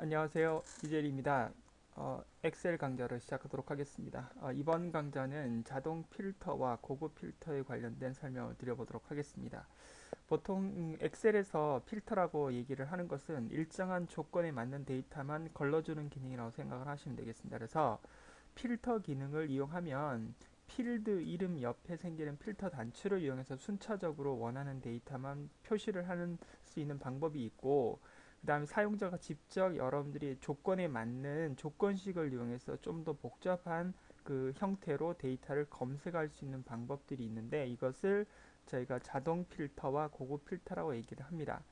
안녕하세요. 이재리입니다. 엑셀 강좌를 시작하도록 하겠습니다. 이번 강좌는 자동 필터와 고급 필터에 관련된 설명을 드려보도록 하겠습니다. 보통 엑셀에서 필터라고 얘기를 하는 것은 일정한 조건에 맞는 데이터만 걸러주는 기능이라고 생각을 하시면 되겠습니다. 그래서 필터 기능을 이용하면 필드 이름 옆에 생기는 필터 단추를 이용해서 순차적으로 원하는 데이터만 표시를 하는 수 있는 방법이 있고, 그 다음에 사용자가 직접 여러분들이 조건에 맞는 조건식을 이용해서 좀 더 복잡한 그 형태로 데이터를 검색할 수 있는 방법들이 있는데, 이것을 저희가 자동 필터와 고급 필터라고 얘기를 합니다.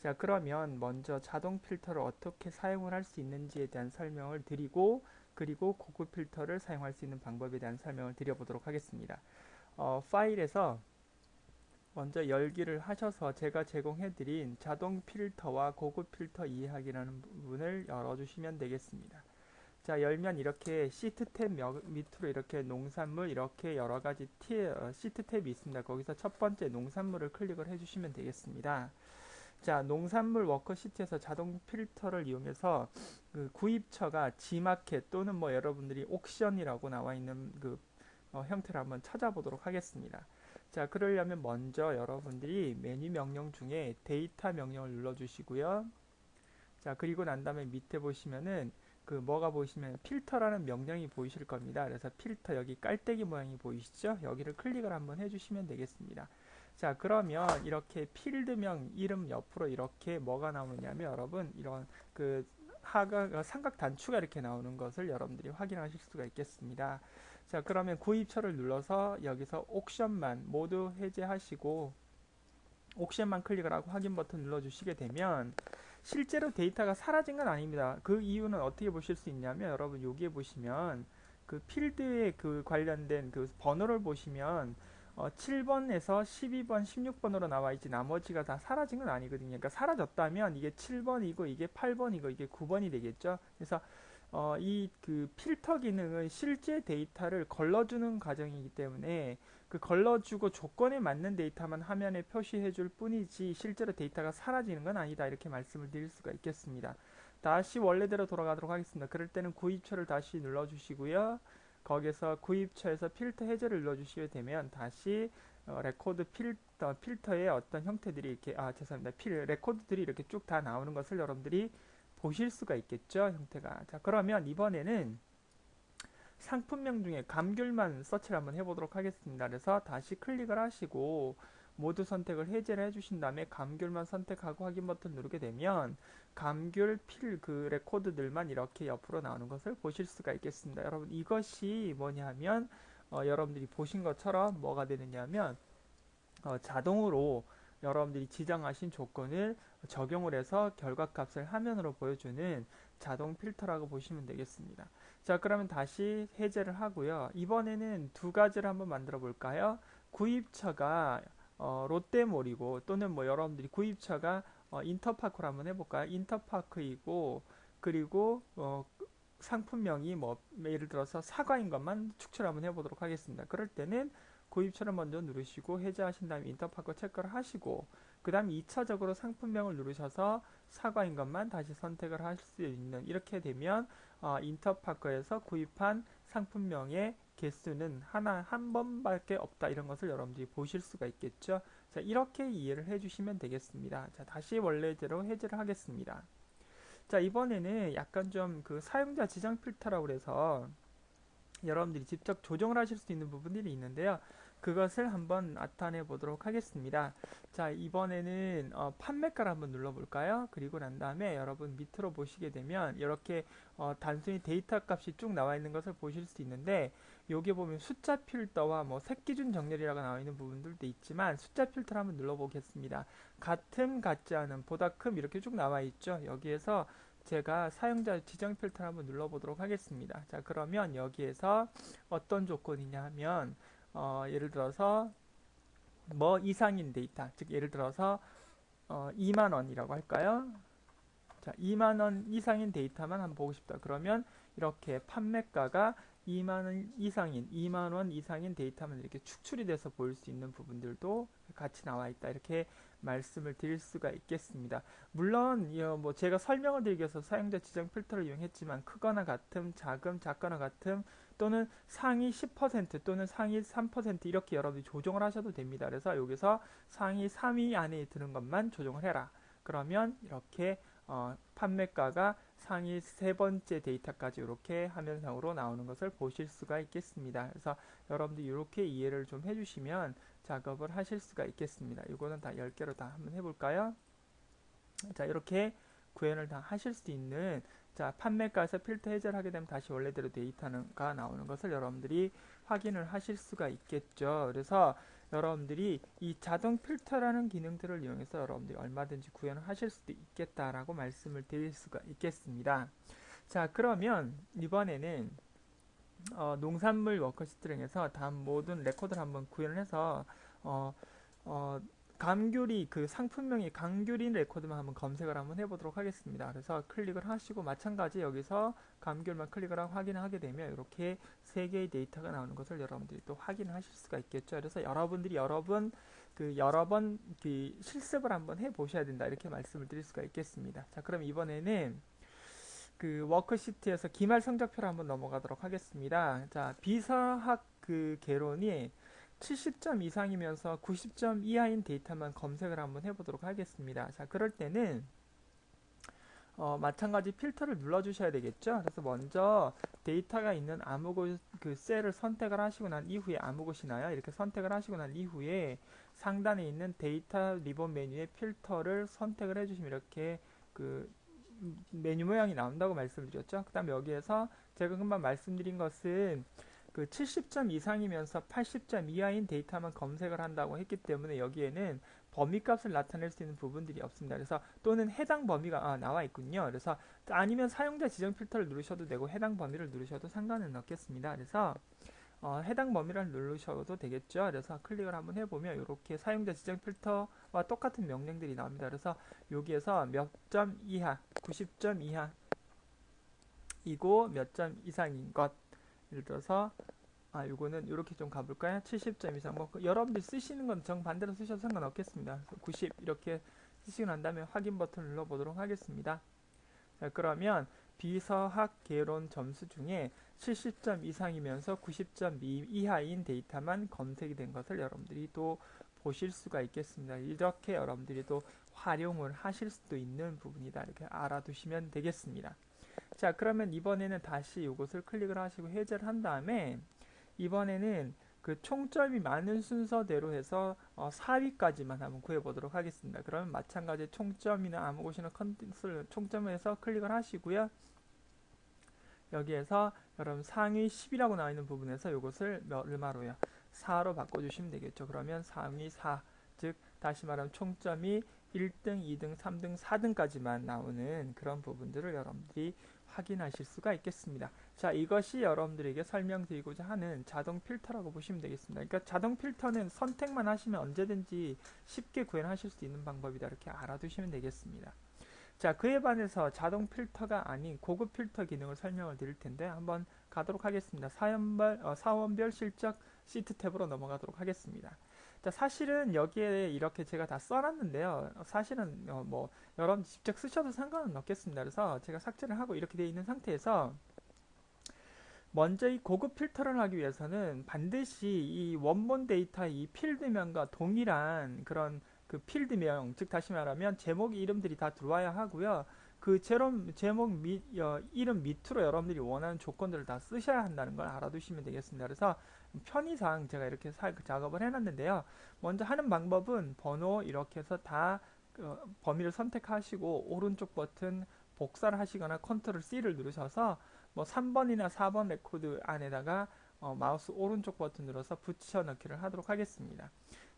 자, 그러면 먼저 자동 필터를 어떻게 사용을 할 수 있는지에 대한 설명을 드리고, 그리고 고급 필터를 사용할 수 있는 방법에 대한 설명을 드려보도록 하겠습니다. 파일에서 먼저 열기를 하셔서 제가 제공해드린 자동 필터와 고급 필터 이해하기라는 부분을 열어주시면 되겠습니다. 자, 열면 이렇게 시트 탭 밑으로 이렇게 농산물 이렇게 여러 가지 시트 탭이 있습니다. 거기서 첫 번째 농산물을 클릭을 해주시면 되겠습니다. 자, 농산물 워커시트에서 자동 필터를 이용해서 그 구입처가 G마켓 또는 뭐 여러분들이 옥션이라고 나와 있는 그 형태를 한번 찾아보도록 하겠습니다. 자, 그러려면 먼저 여러분들이 메뉴 명령 중에 데이터 명령을 눌러주시고요. 자, 그리고 난 다음에 밑에 보시면은 그 뭐가 보이시면 필터라는 명령이 보이실 겁니다. 그래서 필터 여기 깔때기 모양이 보이시죠? 여기를 클릭을 한번 해주시면 되겠습니다. 자, 그러면 이렇게 필드명 이름 옆으로 이렇게 뭐가 나오느냐면 여러분 이런 그 삼각 단추가 이렇게 나오는 것을 여러분들이 확인하실 수가 있겠습니다. 자, 그러면 구입처를 눌러서 여기서 옥션만 모두 해제하시고 옥션만 클릭을 하고 확인 버튼 눌러주시게 되면 실제로 데이터가 사라진 건 아닙니다. 그 이유는 어떻게 보실 수 있냐면 여러분 여기에 보시면 그 필드에 그 관련된 그 번호를 보시면 7번에서 12번, 16번으로 나와 있지 나머지가 다 사라진 건 아니거든요. 그러니까 사라졌다면 이게 7번이고 이게 8번이고 이게 9번이 되겠죠. 그래서 이 그 필터 기능은 실제 데이터를 걸러주는 과정이기 때문에 그 걸러주고 조건에 맞는 데이터만 화면에 표시해 줄 뿐이지 실제로 데이터가 사라지는 건 아니다. 이렇게 말씀을 드릴 수가 있겠습니다. 다시 원래대로 돌아가도록 하겠습니다. 그럴 때는 구입처를 다시 눌러주시고요. 거기서 구입처에서 필터 해제를 눌러주시게 되면 다시 레코드 필터의 어떤 형태들이 이렇게 죄송합니다. 레코드들이 이렇게 쭉 다 나오는 것을 여러분들이 보실 수가 있겠죠. 형태가. 자, 그러면 이번에는 상품명 중에 감귤만 서치를 한번 해보도록 하겠습니다. 그래서 다시 클릭을 하시고 모두 선택을 해제를 해주신 다음에 감귤만 선택하고 확인 버튼 누르게 되면 감귤 그 레코드들만 이렇게 옆으로 나오는 것을 보실 수가 있겠습니다. 여러분 이것이 뭐냐 하면 여러분들이 보신 것처럼 뭐가 되느냐면 자동으로 여러분들이 지정하신 조건을 적용을 해서 결과값을 화면으로 보여주는 자동 필터라고 보시면 되겠습니다. 자, 그러면 다시 해제를 하고요. 이번에는 두 가지를 한번 만들어 볼까요? 구입처가 롯데몰이고 또는 뭐 여러분들이 구입처가 인터파크로 한번 해볼까요? 인터파크이고 그리고 상품명이 뭐 예를 들어서 사과인 것만 축출 한번 해보도록 하겠습니다. 그럴 때는 구입처를 먼저 누르시고 해제하신 다음에 인터파크 체크를 하시고 그 다음 2차적으로 상품명을 누르셔서 사과인 것만 다시 선택을 하실 수 있는 이렇게 되면 인터파크에서 구입한 상품명의 개수는 한 번밖에 없다 이런 것을 여러분들이 보실 수가 있겠죠. 자, 이렇게 이해를 해주시면 되겠습니다. 자, 다시 원래대로 해제를 하겠습니다. 자, 이번에는 약간 좀 그 사용자 지정 필터라고 그래서 여러분들이 직접 조정을 하실 수 있는 부분들이 있는데요. 그것을 한번 나타내 보도록 하겠습니다. 자, 이번에는 판매가를 한번 눌러볼까요? 그리고 난 다음에 여러분 밑으로 보시게 되면 이렇게 단순히 데이터 값이 쭉 나와 있는 것을 보실 수 있는데 여기 보면 숫자 필터와 뭐 색기준 정렬이라고 나와 있는 부분들도 있지만 숫자 필터를 한번 눌러보겠습니다. 같음, 같지 않음, 보다 큼 이렇게 쭉 나와 있죠. 여기에서 제가 사용자 지정 필터를 한번 눌러보도록 하겠습니다. 자, 그러면 여기에서 어떤 조건이냐 하면 예를 들어서 뭐 이상인 데이터, 즉 예를 들어서 2만 원이라고 할까요? 자, 2만 원 이상인 데이터만 한번 보고 싶다. 그러면 이렇게 판매가가 2만 원 이상인 데이터만 이렇게 축출이 돼서 보일 수 있는 부분들도 같이 나와 있다. 이렇게 말씀을 드릴 수가 있겠습니다. 물론 뭐 제가 설명을 드리기 위해서 사용자 지정 필터를 이용했지만 크거나 같음, 작거나 같음 또는 상위 10% 또는 상위 3% 이렇게 여러분들이 조정을 하셔도 됩니다. 그래서 여기서 상위 3위 안에 드는 것만 조정을 해라. 그러면 이렇게 판매가가 상위 세 번째 데이터까지 이렇게 화면상으로 나오는 것을 보실 수가 있겠습니다. 그래서 여러분들 이렇게 이해를 좀 해주시면 작업을 하실 수가 있겠습니다. 이거는 다 10개로 다 한번 해볼까요? 자, 이렇게 구현을 다 하실 수 있는, 자, 판매가에서 필터 해제를 하게 되면 다시 원래대로 데이터가 나오는 것을 여러분들이 확인을 하실 수가 있겠죠. 그래서 여러분들이 이 자동 필터라는 기능들을 이용해서 여러분들이 얼마든지 구현을 하실 수도 있겠다라고 말씀을 드릴 수가 있겠습니다. 자, 그러면 이번에는 농산물 워커시트링에서 다음 모든 레코드를 한번 구현을 해서 어, 어, 감귤이 그 상품명이 감귤인 레코드만 한번 검색을 한번 해보도록 하겠습니다. 그래서 클릭을 하시고 마찬가지 여기서 감귤만 클릭을 하고 확인을 하게 되면 이렇게 세 개의 데이터가 나오는 것을 여러분들이 또 확인을 하실 수가 있겠죠. 그래서 여러분들이 여러 번 그 실습을 한번 해보셔야 된다 이렇게 말씀을 드릴 수가 있겠습니다. 자, 그럼 이번에는 그 워크시트에서 기말 성적표를 한번 넘어가도록 하겠습니다. 자, 비서학 그 개론이 70점 이상이면서 90점 이하인 데이터만 검색을 한번 해보도록 하겠습니다. 자, 그럴 때는 마찬가지 필터를 눌러주셔야 되겠죠. 그래서 먼저 데이터가 있는 아무 곳 그 셀을 선택을 하시고 난 이후에 아무 곳이나요? 이렇게 선택을 하시고 난 이후에 상단에 있는 데이터 리본 메뉴의 필터를 선택을 해주시면 이렇게 그 메뉴 모양이 나온다고 말씀드렸죠. 그 다음에 여기에서 제가 금방 말씀드린 것은 그 70점 이상이면서 80점 이하인 데이터만 검색을 한다고 했기 때문에 여기에는 범위값을 나타낼 수 있는 부분들이 없습니다. 그래서 또는 해당 범위가 나와 있군요. 그래서 아니면 사용자 지정 필터를 누르셔도 되고 해당 범위를 누르셔도 상관은 없겠습니다. 그래서 해당 범위를 누르셔도 되겠죠. 그래서 클릭을 한번 해보면 이렇게 사용자 지정 필터와 똑같은 명령들이 나옵니다. 그래서 여기에서 몇 점 이하, 90점 이하이고 몇 점 이상인 것, 예를 들어서 요거는 이렇게 좀 가볼까요? 70점 이상. 뭐 여러분들이 쓰시는 건 정반대로 쓰셔도 상관없겠습니다. 90 이렇게 쓰시고 난 다음에 확인 버튼을 눌러보도록 하겠습니다. 자, 그러면 비서학 개론 점수 중에 70점 이상이면서 90점 이하인 데이터만 검색이 된 것을 여러분들이 또 보실 수가 있겠습니다. 이렇게 여러분들이 또 활용을 하실 수도 있는 부분이다. 이렇게 알아두시면 되겠습니다. 자, 그러면 이번에는 다시 이것을 클릭을 하시고 해제를 한 다음에 이번에는 그 총점이 많은 순서대로 해서 4위까지만 한번 구해보도록 하겠습니다. 그러면 마찬가지 총점이나 아무 곳이나 컨텐츠를 총점을 해서 클릭을 하시고요. 여기에서 여러분 상위 10이라고 나와 있는 부분에서 이것을 얼마로요? 4로 바꿔주시면 되겠죠. 그러면 상위 4, 즉 다시 말하면 총점이 1등, 2등, 3등, 4등까지만 나오는 그런 부분들을 여러분들이 확인하실 수가 있겠습니다. 자, 이것이 여러분들에게 설명드리고자 하는 자동 필터라고 보시면 되겠습니다. 그러니까 자동 필터는 선택만 하시면 언제든지 쉽게 구현하실 수 있는 방법이다. 이렇게 알아두시면 되겠습니다. 자, 그에 반해서 자동 필터가 아닌 고급 필터 기능을 설명을 드릴 텐데 한번 가도록 하겠습니다. 사원별 실적 시트 탭으로 넘어가도록 하겠습니다. 자, 사실은 여기에 이렇게 제가 다 써놨는데요. 사실은 뭐 여러분 직접 쓰셔도 상관은 없겠습니다. 그래서 제가 삭제를 하고 이렇게 되어 있는 상태에서 먼저 이 고급 필터를 하기 위해서는 반드시 이 원본 데이터의 이 필드명과 동일한 그런 그 필드명, 즉 다시 말하면 제목 이름들이 다 들어와야 하고요. 그 제목 이름 밑으로 여러분들이 원하는 조건들을 다 쓰셔야 한다는 걸 알아두시면 되겠습니다. 그래서 편의상 제가 이렇게 작업을 해놨는데요. 먼저 하는 방법은 번호 이렇게 해서 다 범위를 선택하시고 오른쪽 버튼 복사를 하시거나 컨트롤 C를 누르셔서 뭐 3번이나 4번 레코드 안에다가 마우스 오른쪽 버튼 눌러서 붙여넣기를 하도록 하겠습니다.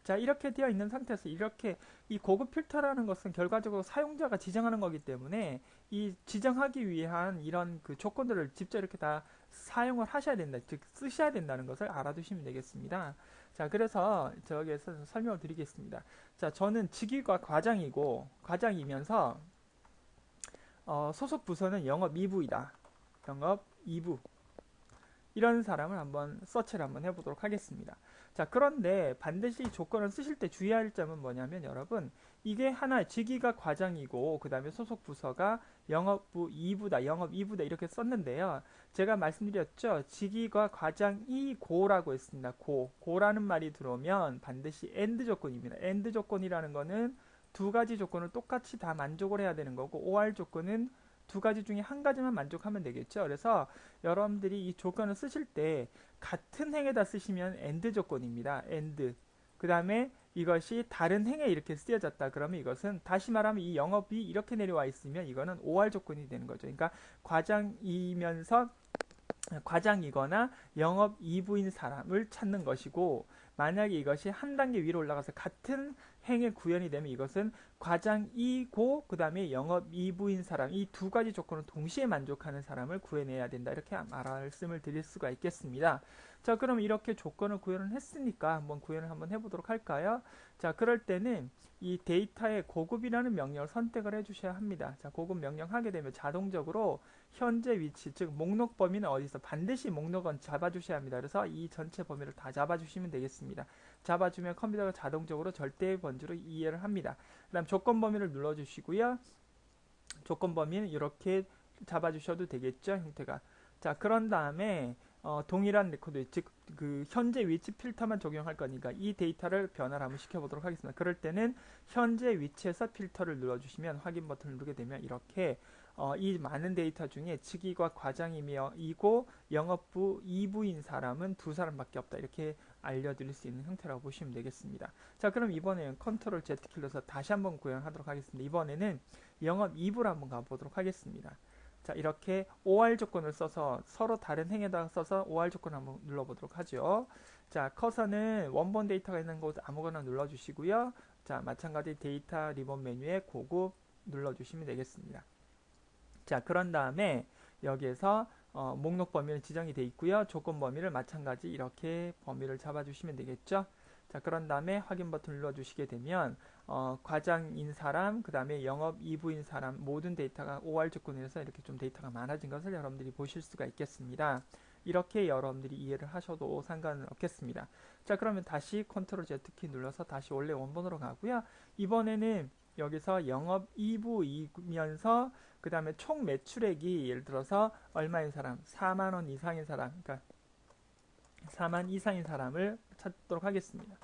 자, 이렇게 되어 있는 상태에서 이렇게 이 고급 필터라는 것은 결과적으로 사용자가 지정하는 거기 때문에 이 지정하기 위한 이런 그 조건들을 직접 이렇게 다 사용을 하셔야 된다, 즉 쓰셔야 된다는 것을 알아두시면 되겠습니다. 자, 그래서 저기에서 설명을 드리겠습니다. 자, 저는 직위가 과장이면서 소속 부서는 영업 2부이다. 영업 2부. 이런 사람을 한번 서치를 한번 해보도록 하겠습니다. 자, 그런데 반드시 조건을 쓰실 때 주의할 점은 뭐냐면 여러분, 이게 하나 직위가 과장이고 그 다음에 소속 부서가 영업부 2부다, 영업 2부다 이렇게 썼는데요. 제가 말씀드렸죠. 직위가 과장이 고라고 했습니다. 고라는 말이 들어오면 반드시 AND 조건입니다. AND 조건이라는 거는 두 가지 조건을 똑같이 다 만족을 해야 되는 거고 OR 조건은 두 가지 중에 한 가지만 만족하면 되겠죠. 그래서 여러분들이 이 조건을 쓰실 때 같은 행에다 쓰시면 AND 조건입니다. AND. 그 다음에 이것이 다른 행에 이렇게 쓰여졌다. 그러면 이것은 다시 말하면 이 영업이 이렇게 내려와 있으면 이거는 OR 조건이 되는 거죠. 그러니까 과장이면서 과장이거나 영업 2부인 사람을 찾는 것이고 만약에 이것이 한 단계 위로 올라가서 같은 행에 구현이 되면 이것은 과장이고 그 다음에 영업 2부인 사람 이 두 가지 조건을 동시에 만족하는 사람을 구해내야 된다 이렇게 말씀을 드릴 수가 있겠습니다. 자, 그럼 이렇게 조건을 구현을 했으니까 한번 구현을 한번 해보도록 할까요? 자, 그럴 때는 이 데이터의 고급이라는 명령을 선택을 해주셔야 합니다. 자, 고급 명령 하게 되면 자동적으로 현재 위치, 즉 목록 범위는 어디서 반드시 목록은 잡아주셔야 합니다. 그래서 이 전체 범위를 다 잡아주시면 되겠습니다. 잡아주면 컴퓨터가 자동적으로 절대의 번지로 이해를 합니다. 그 다음 조건 범위를 눌러주시고요. 조건 범위는 이렇게 잡아주셔도 되겠죠, 형태가. 자, 그런 다음에 동일한 레코드, 즉 그 현재 위치 필터만 적용할 거니까 이 데이터를 변화를 한번 시켜보도록 하겠습니다. 그럴 때는 현재 위치에서 필터를 눌러주시면 확인 버튼을 누르게 되면 이렇게 이 많은 데이터 중에 직위가 과장이고 영업부 2부인 사람은 두 사람밖에 없다. 이렇게 알려드릴 수 있는 형태라고 보시면 되겠습니다. 자, 그럼 이번에는 컨트롤 Z 킬러서 다시 한번 구현하도록 하겠습니다. 이번에는 영업 2부로 한번 가보도록 하겠습니다. 자, 이렇게 OR 조건을 써서 서로 다른 행에다가 써서 OR 조건을 한번 눌러보도록 하죠. 자, 커서는 원본 데이터가 있는 곳 아무거나 눌러주시고요. 자, 마찬가지 데이터 리본 메뉴에 고급 눌러주시면 되겠습니다. 자, 그런 다음에 여기에서 목록 범위는 지정이 되어 있고요. 조건 범위를 마찬가지 이렇게 범위를 잡아주시면 되겠죠. 자, 그런 다음에 확인 버튼 눌러주시게 되면 과장인 사람, 그 다음에 영업 2부인 사람 모든 데이터가 OR 조건에서 이렇게 좀 데이터가 많아진 것을 여러분들이 보실 수가 있겠습니다. 이렇게 여러분들이 이해를 하셔도 상관은 없겠습니다. 자, 그러면 다시 컨트롤 Z키 눌러서 다시 원래 원본으로 가고요. 이번에는 여기서 영업 2부이면서 그 다음에 총 매출액이 예를 들어서 얼마인 사람, 4만 원 이상인 사람, 그러니까 4만 이상인 사람을 찾도록 하겠습니다.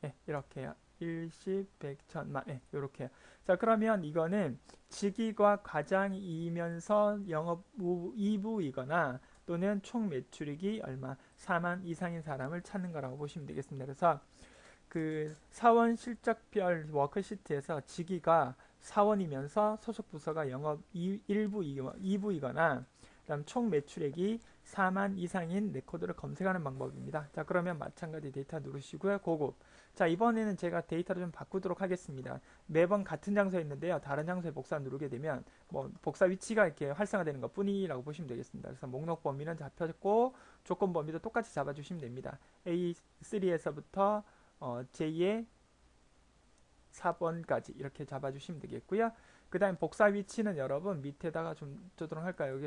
네, 이렇게요. 일십, 백, 천만, 네, 이렇게요. 자, 그러면 이거는 직위가 과장이면서 영업 2부이거나 또는 총 매출액이 얼마, 4만 이상인 사람을 찾는 거라고 보시면 되겠습니다. 그래서 그 사원 실적별 워크시트에서 직위가 사원이면서 소속 부서가 영업 1부, 2부이거나 그다음 총 매출액이 4만 이상인 레코드를 검색하는 방법입니다. 자, 그러면 마찬가지 데이터 누르시고요. 고급. 자, 이번에는 제가 데이터를 좀 바꾸도록 하겠습니다. 매번 같은 장소에 있는데요. 다른 장소에 복사 누르게 되면 뭐 복사 위치가 이렇게 활성화되는 것 뿐이라고 보시면 되겠습니다. 그래서 목록 범위는 잡혔고 조건 범위도 똑같이 잡아주시면 됩니다. A3에서부터 제2의 4번까지 이렇게 잡아주시면 되겠고요. 그 다음 복사 위치는 여러분 밑에다가 좀 주도록 할까요?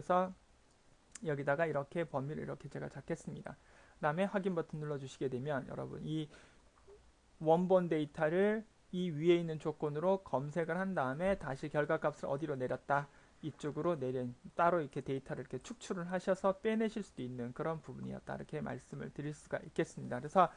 여기다가 이렇게 범위를 이렇게 제가 잡겠습니다. 그 다음에 확인 버튼 눌러주시게 되면 여러분 이 원본 데이터를 이 위에 있는 조건으로 검색을 한 다음에 다시 결과값을 어디로 내렸다. 이쪽으로 따로 이렇게 데이터를 이렇게 축출을 하셔서 빼내실 수도 있는 그런 부분이었다. 이렇게 말씀을 드릴 수가 있겠습니다. 그래서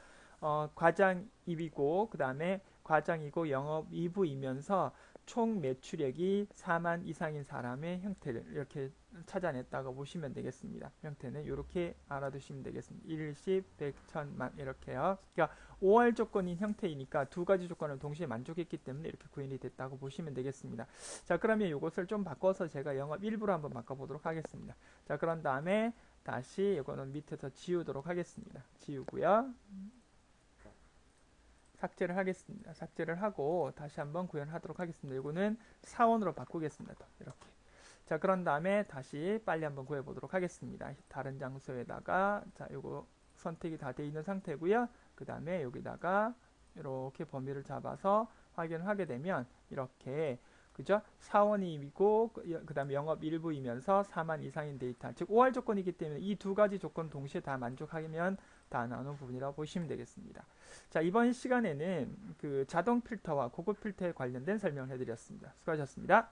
과장입이고 그 다음에 과장이고 영업 2부이면서 총 매출액이 4만 이상인 사람의 형태를 이렇게 찾아냈다고 보시면 되겠습니다. 형태는 이렇게 알아두시면 되겠습니다. 일십, 백, 천만 이렇게요. 그러니까 OR 조건인 형태이니까 두 가지 조건을 동시에 만족했기 때문에 이렇게 구현이 됐다고 보시면 되겠습니다. 자, 그러면 이것을 좀 바꿔서 제가 영업 1부로 한번 바꿔보도록 하겠습니다. 자, 그런 다음에 다시 이거는 밑에서 지우도록 하겠습니다. 지우고요. 삭제를 하겠습니다. 삭제를 하고 다시 한번 구현하도록 하겠습니다. 이거는 사원으로 바꾸겠습니다. 이렇게. 자, 그런 다음에 다시 빨리 한번 구해보도록 하겠습니다. 다른 장소에다가 자, 요거 선택이 다 되어 있는 상태고요. 그 다음에 여기다가 이렇게 범위를 잡아서 확인을 하게 되면 이렇게 그죠? 사원이고 그 다음에 영업 일부이면서 4만 이상인 데이터, 즉 5할 조건이기 때문에 이 두 가지 조건 동시에 다 만족하면 다 나오는 부분이라고 보시면 되겠습니다. 자, 이번 시간에는 그 자동 필터와 고급 필터에 관련된 설명을 해드렸습니다. 수고하셨습니다.